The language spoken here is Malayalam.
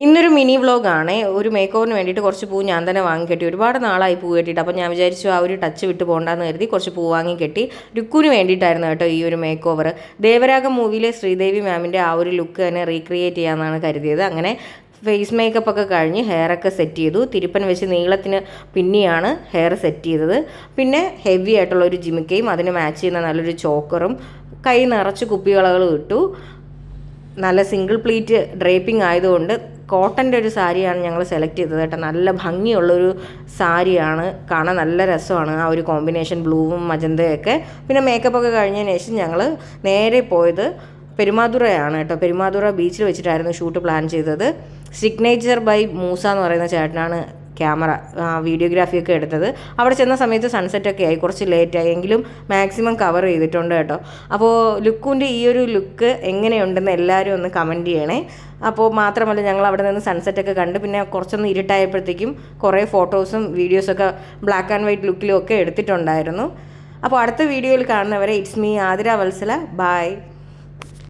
ഇന്നൊരു മിനി വ്ലോഗാണ്. ഒരു മേക്ക് ഓവറിന് വേണ്ടിയിട്ട് കുറച്ച് പൂ ഞാൻ തന്നെ വാങ്ങിക്കെട്ടി. ഒരുപാട് നാളായി പൂ കെട്ടിയിട്ട്. അപ്പോൾ ഞാൻ വിചാരിച്ചു ആ ഒരു ടച്ച് വിട്ട് പോകണ്ടെന്ന് കരുതി കുറച്ച് പൂ വാങ്ങിക്കെട്ടി. ലുക്കിന് വേണ്ടിയിട്ടായിരുന്നു കേട്ടോ ഈ ഒരു മേക്ക് ഓവർ. ദേവരാഗം മൂവിയിലെ ശ്രീദേവി മാമിൻ്റെ ആ ഒരു ലുക്ക് തന്നെ റീക്രിയേറ്റ് ചെയ്യാമെന്നാണ് കരുതിയത്. അങ്ങനെ ഫേസ് മേക്കപ്പ് ഒക്കെ കഴിഞ്ഞ് ഹെയറൊക്കെ സെറ്റ് ചെയ്തു. തിരുപ്പൻ വെച്ച് നീളത്തിന് പിന്നിയാണ് ഹെയർ സെറ്റ് ചെയ്തത്. പിന്നെ ഹെവി ആയിട്ടുള്ള ഒരു ജിമിക്കയും അതിന് മാച്ച് ചെയ്യുന്ന നല്ലൊരു ചോക്കറും കൈ നിറച്ച് കുപ്പികളകളും ഇട്ടു. നല്ല സിംഗിൾ പ്ലീറ്റ് ഡ്രേപ്പിംഗ് ആയതുകൊണ്ട് കോട്ടൻ്റെ ഒരു സാരിയാണ് ഞങ്ങൾ സെലക്ട് ചെയ്തത് കേട്ടോ. നല്ല ഭംഗിയുള്ളൊരു സാരിയാണ്, കാണാൻ നല്ല രസമാണ് ആ ഒരു കോമ്പിനേഷൻ ബ്ലൂവും മജന്തയൊക്കെ. പിന്നെ മേക്കപ്പൊക്കെ കഴിഞ്ഞതിന് ശേഷം ഞങ്ങൾ നേരെ പോയത് പെരുമാതുറയാണ് കേട്ടോ. പെരുമാതുറ ബീച്ചിൽ വെച്ചിട്ടായിരുന്നു ഷൂട്ട് പ്ലാൻ ചെയ്തത്. സിഗ്നേച്ചർ ബൈ മൂസ എന്ന് പറയുന്ന ചേട്ടനാണ് ക്യാമറ വീഡിയോഗ്രാഫിയൊക്കെ എടുത്തത്. അവിടെ ചെന്ന സമയത്ത് സൺസെറ്റൊക്കെ ആയി, കുറച്ച് ലേറ്റായി, എങ്കിലും മാക്സിമം കവർ ചെയ്തിട്ടുണ്ട് കേട്ടോ. അപ്പോൾ ലുക്കിൻ്റെ ഈ ഒരു ലുക്ക് എങ്ങനെയുണ്ടെന്ന് എല്ലാവരും ഒന്ന് കമൻറ്റ് ചെയ്യണേ. അപ്പോൾ മാത്രമല്ല ഞങ്ങൾ അവിടെ നിന്ന് സൺസെറ്റൊക്കെ കണ്ട് പിന്നെ കുറച്ചൊന്ന് ഇരുട്ടായപ്പോഴത്തേക്കും കുറേ ഫോട്ടോസും വീഡിയോസൊക്കെ ബ്ലാക്ക് ആൻഡ് വൈറ്റ് ലുക്കിലും ഒക്കെ എടുത്തിട്ടുണ്ടായിരുന്നു. അപ്പോൾ അടുത്ത വീഡിയോയിൽ കാണുന്നവരെ it's me Athira Vatsala. By.